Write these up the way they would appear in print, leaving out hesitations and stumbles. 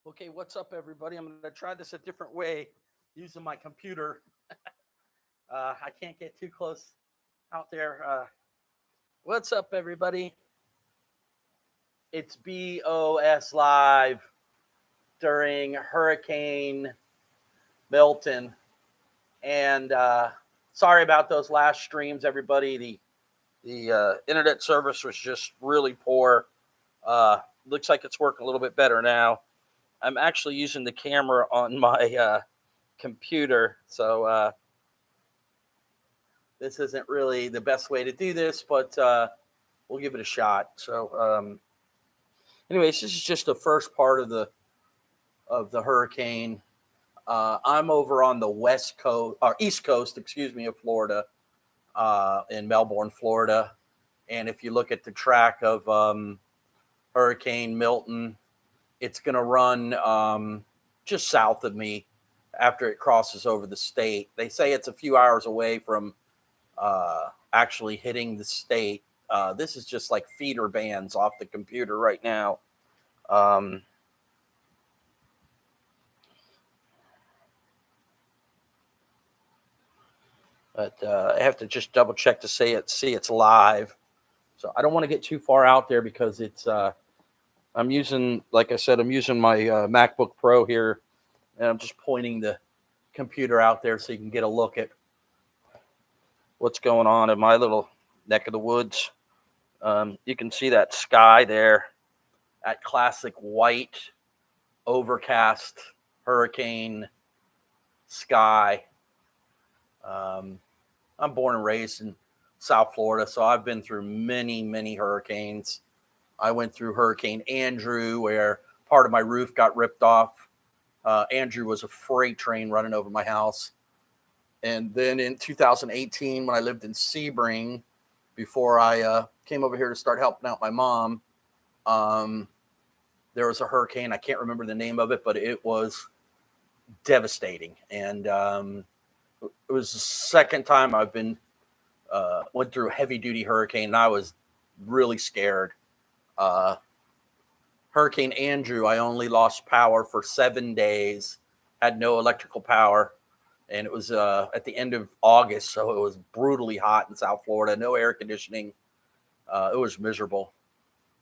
Okay, what's up, everybody? I'm going to try this a different way using my computer. I can't get too close out there. What's up, everybody? It's BOS Live during Hurricane Milton. And sorry about those last streams, everybody. The internet service was just really poor. Looks like it's working a little bit better now. I'm actually using the camera on my computer, so this isn't really the best way to do this, but we'll give it a shot. So, anyways, this is just the first part of the hurricane. I'm over on the west coast or east coast, excuse me, of Florida, in Melbourne, Florida. And if you look at the track of Hurricane Milton, it's going to run just south of me after it crosses over the state. They say it's a few hours away from actually hitting the state. This is just like feeder bands off the computer right now. But I have to just double check to see it's live. So I don't want to get too far out there because it's I'm using, like I said, I'm using my MacBook Pro here, and I'm just pointing the computer out there so you can get a look at what's going on in my little neck of the woods. You can see that sky there, that classic white, overcast hurricane sky. I'm born and raised in South Florida, so I've been through many, many hurricanes. I went through Hurricane Andrew, where part of my roof got ripped off. Andrew was a freight train running over my house. And then in 2018, when I lived in Sebring, before I came over here to start helping out my mom, there was a hurricane. I can't remember the name of it, but it was devastating. And it was the second time I've been went through a heavy-duty hurricane, and I was really scared. Hurricane Andrew, I only lost power for 7 days, had no electrical power. And it was at the end of August, so it was brutally hot in South Florida, no air conditioning. It was miserable.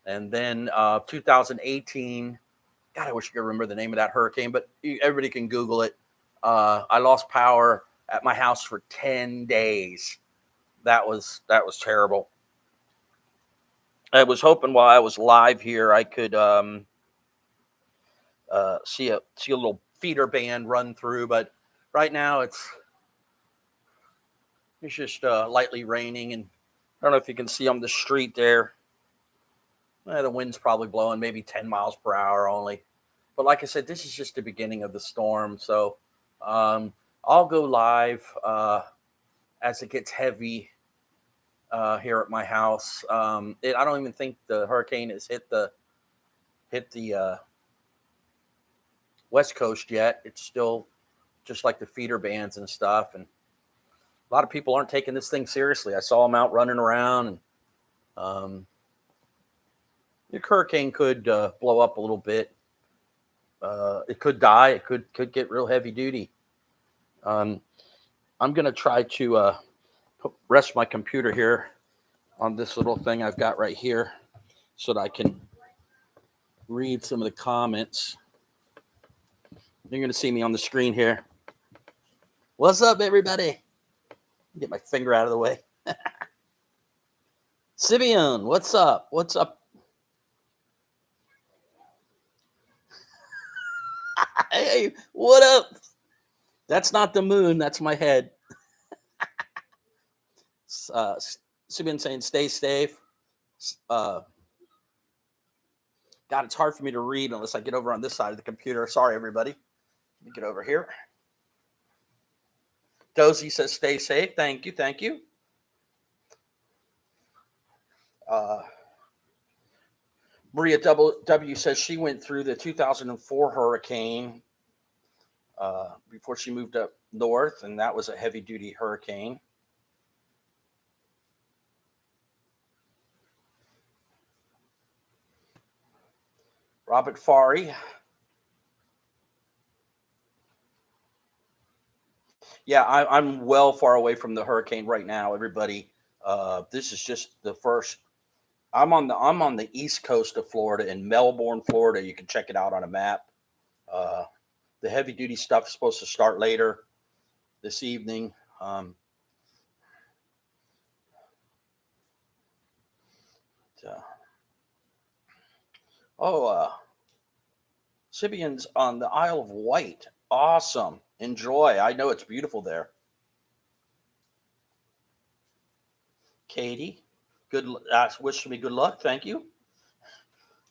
And then 2018, God, I wish I could remember the name of that hurricane, but everybody can Google it. I lost power at my house for 10 days. That was terrible. I was hoping while I was live here, I could see a little feeder band run through, but right now it's just lightly raining, and I don't know if you can see on the street there. The wind's probably blowing maybe 10 miles per hour only. But like I said, this is just the beginning of the storm. So I'll go live as it gets heavy here at my house. I don't even think the hurricane has hit the West Coast yet. It's still just like the feeder bands and stuff. And a lot of people aren't taking this thing seriously. I saw them out running around, and the hurricane could blow up a little bit. It could die. It could get real heavy duty. I'm going to try to rest my computer here on this little thing I've got right here so that I can read some of the comments. You're going to see me on the screen here. What's up, everybody? Get my finger out of the way. Simeon, what's up? What's up? Hey, what up? That's not the moon. That's my head. Simeon saying, stay safe. God, it's hard for me to read unless I get over on this side of the computer. Sorry, everybody. Let me get over here. Dozy says, stay safe. Thank you. Thank you. Maria W says she went through the 2004 hurricane before she moved up north, and that was a heavy-duty hurricane. Robert Fari Yeah, I'm well far away from the hurricane right now, everybody. This is just the first. I'm on the east coast of Florida in Melbourne, Florida. You can check it out on a map. Uh, the heavy duty stuff is supposed to start later this evening. Uh, oh, Sibian's on the Isle of Wight. Awesome. Enjoy. I know it's beautiful there. Katie, good. Wish me good luck. Thank you.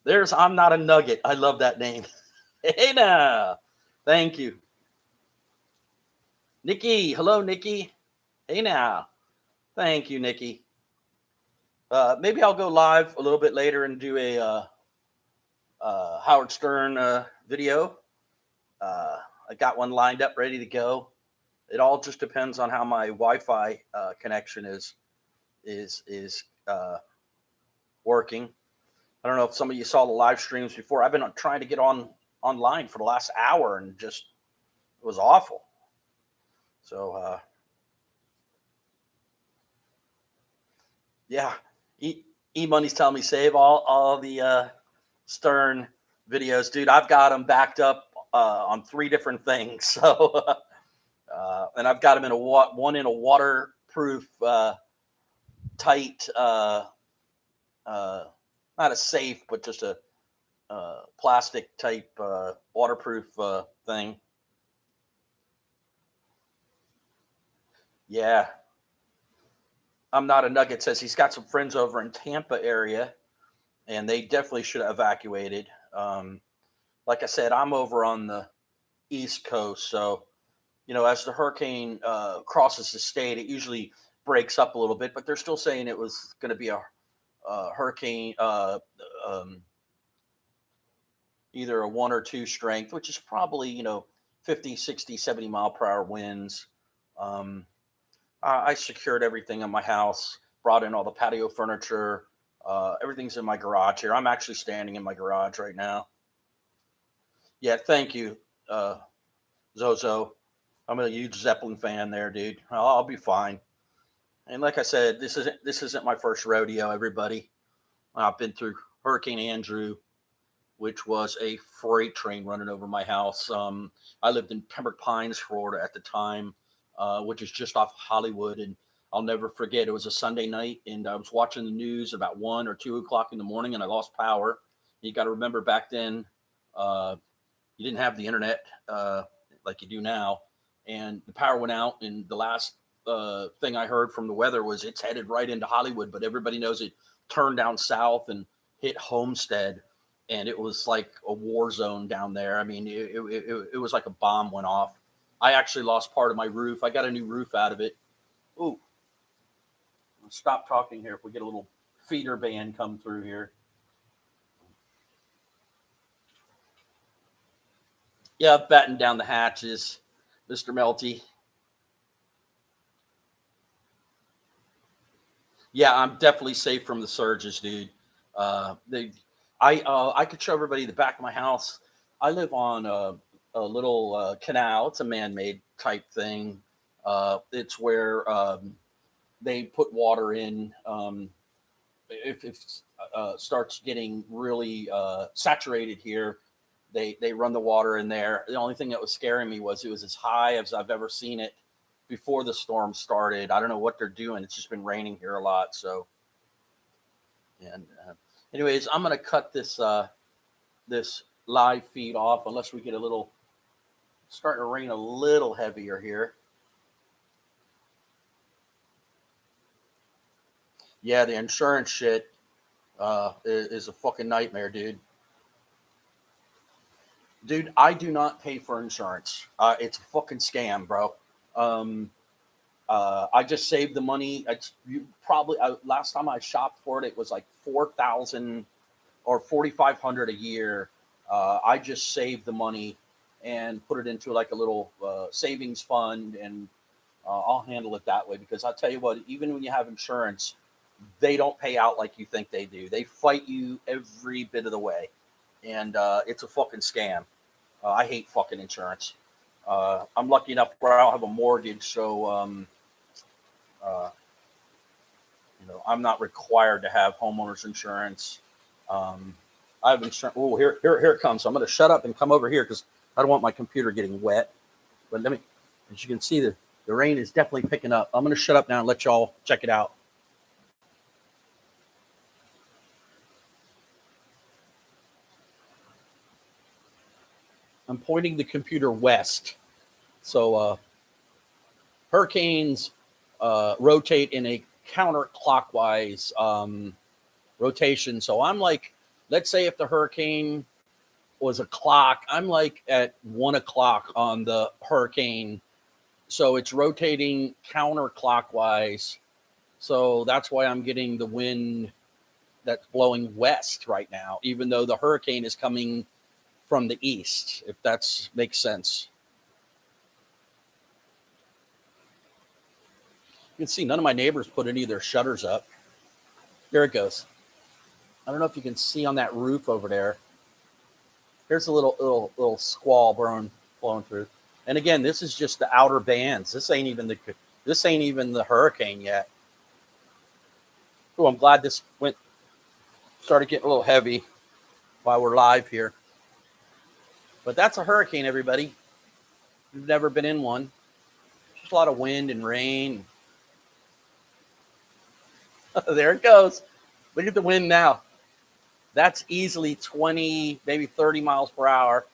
There's. I'm not a nugget. I love that name. Hey now. Thank you, Nikki. Hello, Nikki. Hey now. Thank you, Nikki. Maybe I'll go live a little bit later and do a Howard Stern video. I got one lined up, ready to go. It all just depends on how my Wi-Fi connection is working. I don't know if some of you saw the live streams before. I've been trying to get online for the last hour, and just it was awful. So yeah, E Money's telling me save all the Stern videos, dude. I've got them backed up on 3 different things. So and I've got them in one in a waterproof tight not a safe, but just a plastic type waterproof thing. Yeah, I'm not a nugget. Says he's got some friends over in Tampa area, and they definitely should have evacuated. Like I said, I'm over on the East Coast, so as the hurricane crosses the state, it usually breaks up a little bit, but they're still saying it was going to be a hurricane, either a 1 or 2 strength, which is probably 50, 60, 70 mile per hour winds. Um, I secured everything in my house, brought in all the patio furniture. Everything's in my garage here. I'm actually standing in my garage right now. Yeah, thank you, Zozo. I'm a huge Zeppelin fan there, dude. I'll be fine. And like I said, this isn't my first rodeo, everybody. I've been through Hurricane Andrew, which was a freight train running over my house. I lived in Pembroke Pines, Florida at the time, which is just off Hollywood. And I'll never forget, it was a Sunday night, and I was watching the news about 1 or 2 o'clock in the morning, and I lost power. You got to remember back then, you didn't have the internet like you do now. And the power went out, and the last thing I heard from the weather was it's headed right into Hollywood, but everybody knows it turned down south and hit Homestead, and it was like a war zone down there. I mean, it was like a bomb went off. I actually lost part of my roof. I got a new roof out of it. Ooh, stop talking here if we get a little feeder band come through here. Yeah, batten down the hatches, Mr. Melty. Yeah, I'm definitely safe from the surges, dude. They, I could show everybody the back of my house. I live on a little canal. It's a man-made type thing. It's where they put water in. If starts getting really saturated here, they run the water in there. The only thing that was scaring me was it was as high as I've ever seen it before the storm started. I don't know what they're doing. It's just been raining here a lot. So, and anyways, I'm gonna cut this live feed off unless we get a little starting to rain a little heavier here. Yeah, the insurance shit is a fucking nightmare, dude. Dude, I do not pay for insurance. It's a fucking scam, bro. Um, I just saved the money. You probably last time I shopped for it, it was like 4,000 or 4,500 a year. I just saved the money and put it into like a little savings fund, and I'll handle it that way. Because I'll tell you what, even when you have insurance, they don't pay out like you think they do. They fight you every bit of the way, and it's a fucking scam. I hate fucking insurance. I'm lucky enough where I don't have a mortgage, so uh, I'm not required to have homeowners insurance. Um, I have insurance. Oh, here it comes. So I'm going to shut up and come over here because I don't want my computer getting wet. But as you can see, the rain is definitely picking up. I'm going to shut up now and let y'all check it out. I'm pointing the computer west. So hurricanes rotate in a counterclockwise rotation. So I'm like, let's say if the hurricane was a clock, I'm like at 1 o'clock on the hurricane. So it's rotating counterclockwise. So that's why I'm getting the wind that's blowing west right now, even though the hurricane is coming from the east, if that makes sense. You can see none of my neighbors put any of their shutters up. There it goes. I don't know if you can see on that roof over there. Here's a little squall blowing through. And again, this is just the outer bands. This ain't even the hurricane yet. Oh, I'm glad this started getting a little heavy while we're live here. But that's a hurricane, everybody. You've never been in one. Just a lot of wind and rain. There it goes. Look at the wind now. That's easily 20, maybe 30 miles per hour.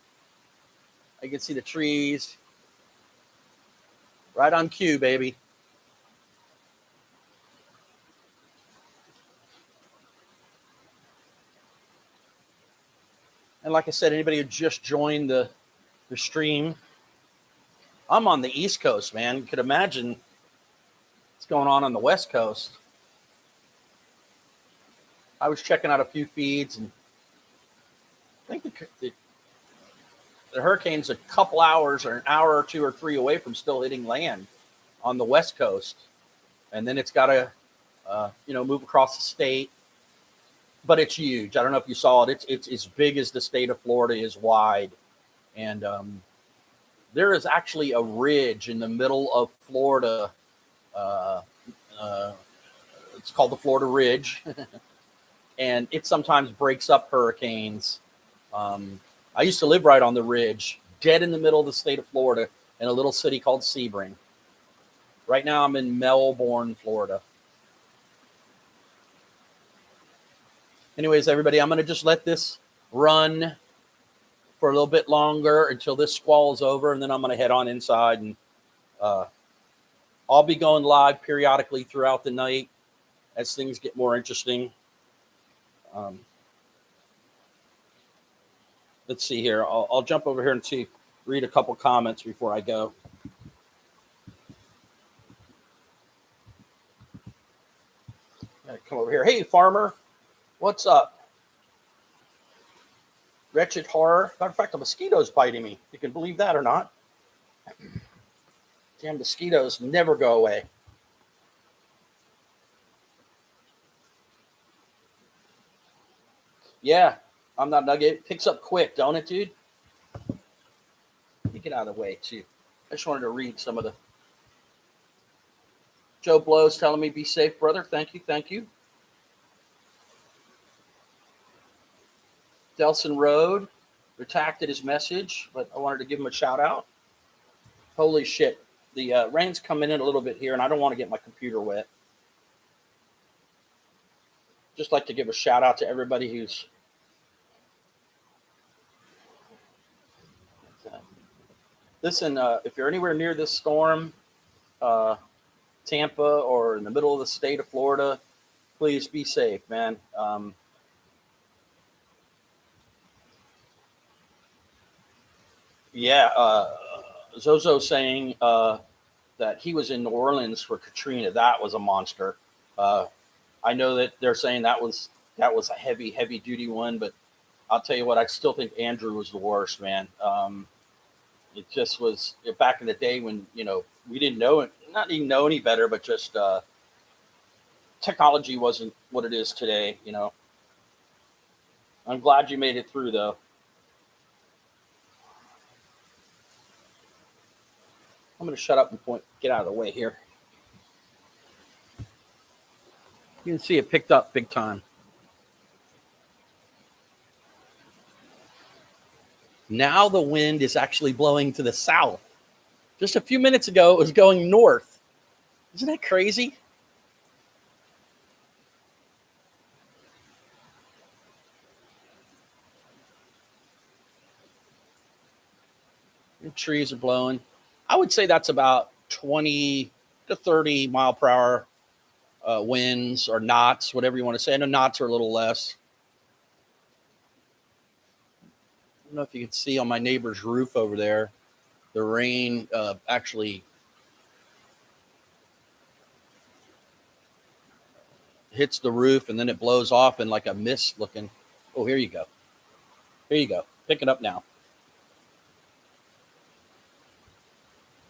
I can see the trees. Right on cue, baby. And like I said, anybody who just joined the stream, I'm on the East Coast, man. You could imagine what's going on the West Coast. I was checking out a few feeds, and I think the hurricane's a couple hours or an hour or two or three away from still hitting land on the West Coast. And then it's got to, move across the state. But it's huge. I don't know if you saw it. It's as big as the state of Florida is wide. And there is actually a ridge in the middle of Florida. It's called the Florida Ridge. And it sometimes breaks up hurricanes. I used to live right on the ridge, dead in the middle of the state of Florida, in a little city called Sebring. Right now I'm in Melbourne, Florida. Anyways, everybody, I'm going to just let this run for a little bit longer until this squall is over, and then I'm going to head on inside. And I'll be going live periodically throughout the night as things get more interesting. Let's see here. I'll jump over here and read a couple comments before I go. Come over here. Hey, farmer. What's up? Wretched horror. Matter of fact, the mosquito's biting me. You can believe that or not. Damn mosquitoes never go away. Yeah, I'm not nugget. It picks up quick, don't it, dude? You get out of the way, too. I just wanted to read some of the... Joe Blow's telling me, be safe, brother. Thank you, thank you. Delson Road retracted his message, but I wanted to give him a shout out. Holy shit. The rain's coming in a little bit here, and I don't want to get my computer wet. Just like to give a shout out to everybody who's... Listen, if you're anywhere near this storm, Tampa or in the middle of the state of Florida, please be safe, man. Zozo saying that he was in New Orleans for Katrina. That was a monster. I know that they're saying that was a heavy duty one, but I'll tell you what, I still think Andrew was the worst, man. It just was back in the day when, we didn't know it, not even know any better, but just technology wasn't what it is today, I'm glad you made it through, though. going to shut up and get out of the way here. You can see it picked up big time. Now the wind is actually blowing to the south. Just a few minutes ago, it was going north. Isn't that crazy? The trees are blowing. I would say that's about 20 to 30 mile per hour winds or knots, whatever you want to say. I know knots are a little less. I don't know if you can see on my neighbor's roof over there, the rain actually hits the roof and then it blows off in like a mist looking. Oh, here you go. Here you go. Pick it up now.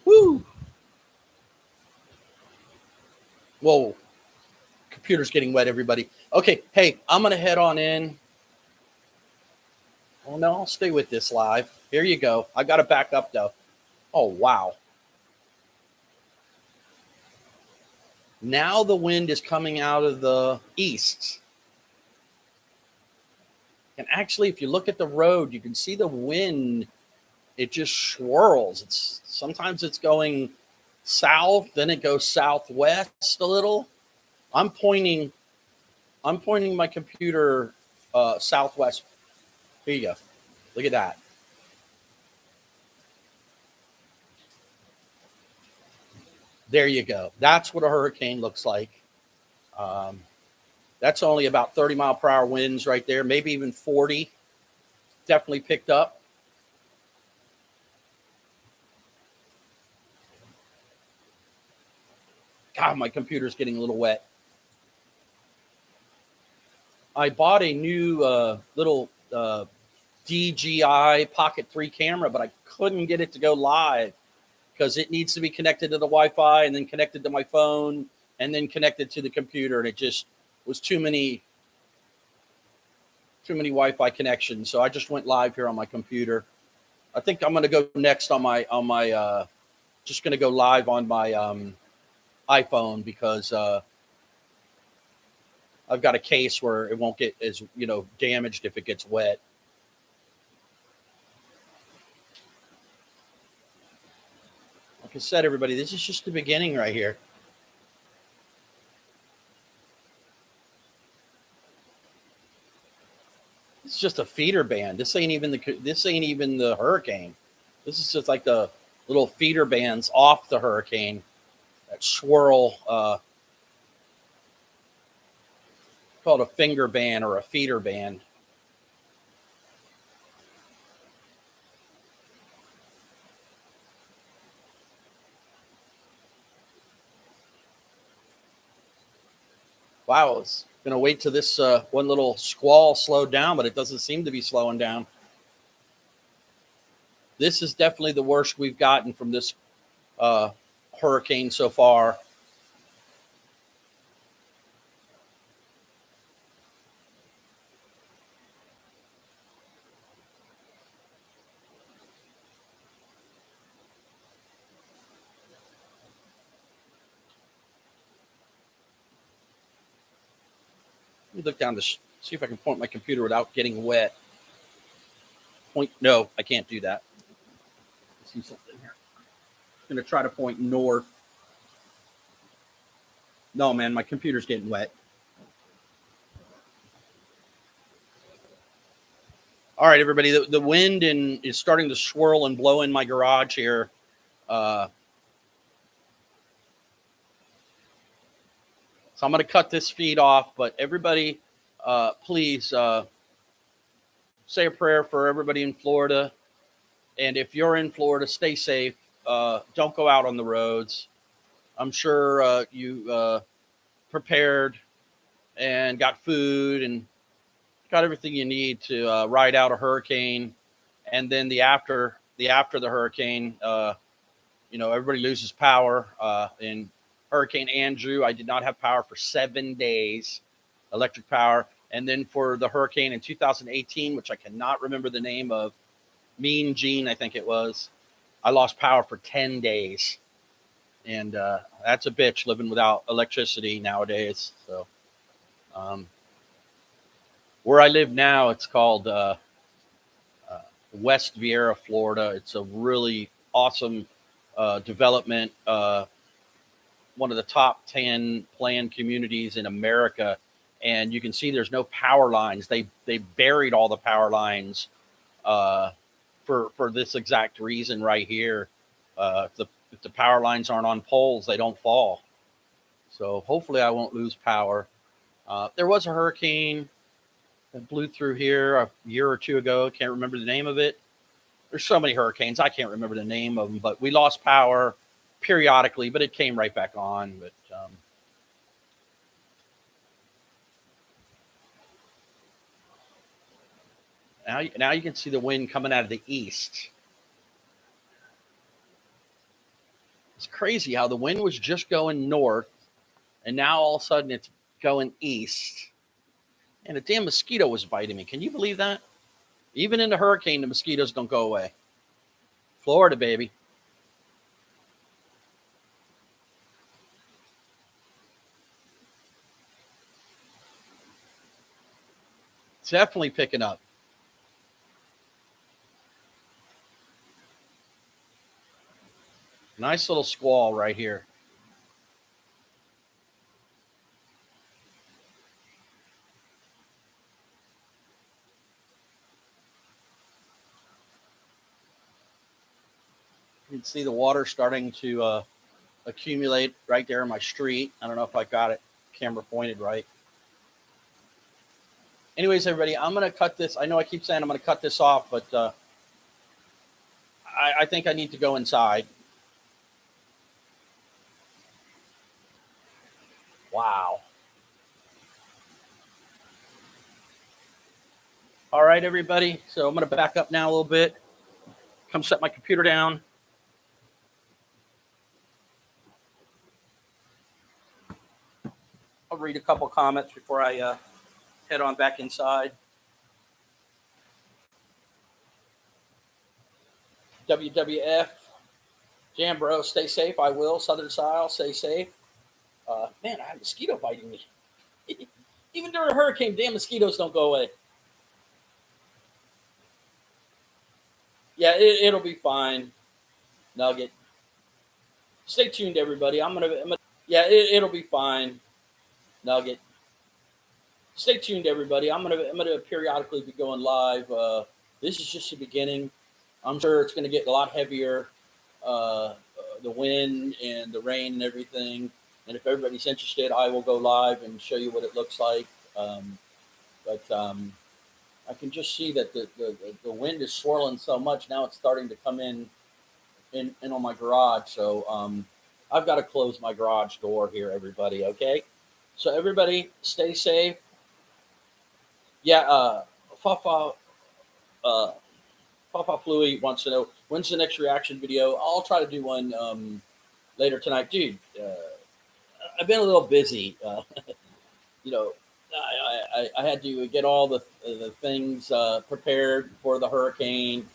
Woo! Whoa. Computer's getting wet, everybody. Okay, hey, I'm going to head on in. Oh, no, I'll stay with this live. Here you go. I got to back up, though. Oh, wow. Now the wind is coming out of the east. And actually, if you look at the road, you can see the wind. It just swirls. Sometimes it's going south, then it goes southwest a little. I'm pointing my computer southwest. Here you go. Look at that. There you go. That's what a hurricane looks like. That's only about 30 mile per hour winds right there, maybe even 40. Definitely picked up. God, my computer's getting a little wet. I bought a new little DJI Pocket 3 camera, but I couldn't get it to go live because it needs to be connected to the Wi-Fi and then connected to my phone and then connected to the computer. And it just was too many Wi-Fi connections. So I just went live here on my computer. I think I'm going to go next on my just going to go live on my iPhone because I've got a case where it won't get as, damaged if it gets wet. Like I said, everybody, this is just the beginning right here. It's just a feeder band. This ain't even the hurricane. This is just like the little feeder bands off the hurricane that swirl. Called a finger band or a feeder band. Wow, it's going to wait till this one little squall slowed down, but it doesn't seem to be slowing down. This is definitely the worst we've gotten from this hurricane so far. Let me look down to see if I can point my computer without getting wet. No, I can't do that. Let's see something here. I'm going to try to point north. No, man, my computer's getting wet. All right, everybody, the wind is starting to swirl and blow in my garage here. So I'm going to cut this feed off, but everybody, please say a prayer for everybody in Florida. And if you're in Florida, stay safe. Don't go out on the roads. I'm sure you prepared and got food and got everything you need to ride out a hurricane. And then after the hurricane, everybody loses power. In Hurricane Andrew, I did not have power for 7 days, electric power. And then for the hurricane in 2018, which I cannot remember the name of, Mean Gene, I think it was, I lost power for 10 days. and that's a bitch living without electricity nowadays. So where I live now, it's called West Viera, Florida. It's a really awesome development, one of the top 10 planned communities in America. And you can see there's no power lines. They buried all the power lines for this exact reason right here. If the power lines aren't on poles, they don't fall. So hopefully I won't lose power. There was a hurricane that blew through here a year or two ago. Can't remember the name of it. There's so many hurricanes, I can't remember the name of them, but we lost power periodically, but it came right back on. But now you can see the wind coming out of the east. It's crazy how the wind was just going north, and now all of a sudden it's going east. And a damn mosquito was biting me. Can you believe that? Even in the hurricane, the mosquitoes don't go away. Florida, baby. It's definitely picking up. Nice little squall right here. You can see the water starting to accumulate right there in my street. I don't know if I got it camera pointed right. Anyways, everybody, I'm going to cut this. I know I keep saying I'm going to cut this off, but I think I need to go inside. Wow. All right, everybody. So I'm going to back up now a little bit. Come set my computer down. I'll read a couple comments before I head on back inside. WWF, Jam Bro, stay safe. I will. Southern Style, stay safe. Man, I have a mosquito biting me. Even during a hurricane, damn mosquitoes don't go away. Yeah, it'll be fine. Nugget. Stay tuned, everybody. Yeah, it'll be fine. Nugget. Stay tuned, everybody. I'm gonna periodically be going live. This is just the beginning. I'm sure it's gonna get a lot heavier. The wind and the rain and everything. And if everybody's interested, I will go live and show you what it looks like. But I can just see that the wind is swirling so much now. It's starting to come in on my garage. So I've got to close my garage door here, everybody. Okay. So everybody, stay safe. Yeah. Fafa Fluey wants to know when's the next reaction video. I'll try to do one later tonight, dude. I've been a little busy. You know, I had to get all the things prepared for the hurricane,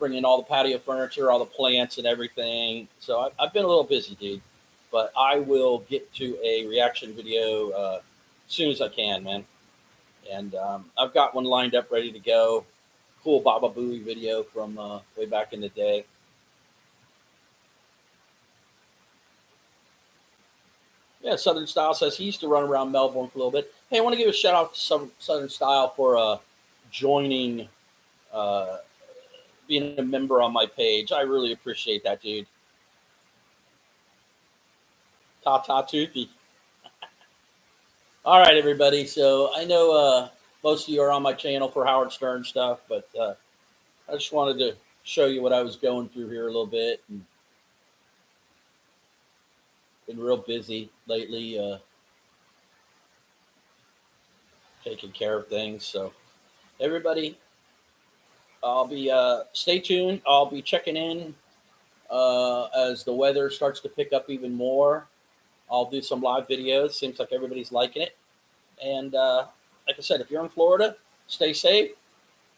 bring in all the patio furniture, all the plants and everything. So I've been a little busy, dude. But I will get to a reaction video as soon as I can, man. And I've got one lined up ready to go. Cool Baba Booey video from way back in the day. Yeah, Southern Style says he used to run around Melbourne for a little bit. Hey, I want to give a shout out to Southern Style for joining, being a member on my page. I really appreciate that, dude. Ta Toothy. All right, everybody. So I know most of you are on my channel for Howard Stern stuff, but I just wanted to show you what I was going through here a little bit. And been real busy lately, taking care of things. So everybody, I'll be stay tuned. I'll be checking in as the weather starts to pick up even more. I'll do some live videos. Seems like everybody's liking it. And like I said, if you're in Florida, stay safe.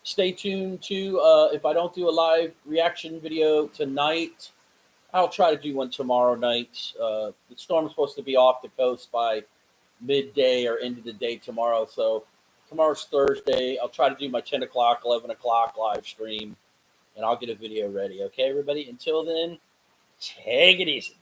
Stay tuned to if I don't do a live reaction video tonight, I'll try to do one tomorrow night. The storm's supposed to be off the coast by midday or end of the day tomorrow. So tomorrow's Thursday. I'll try to do my 10 o'clock, 11 o'clock live stream, and I'll get a video ready. Okay, everybody? Until then, take it easy.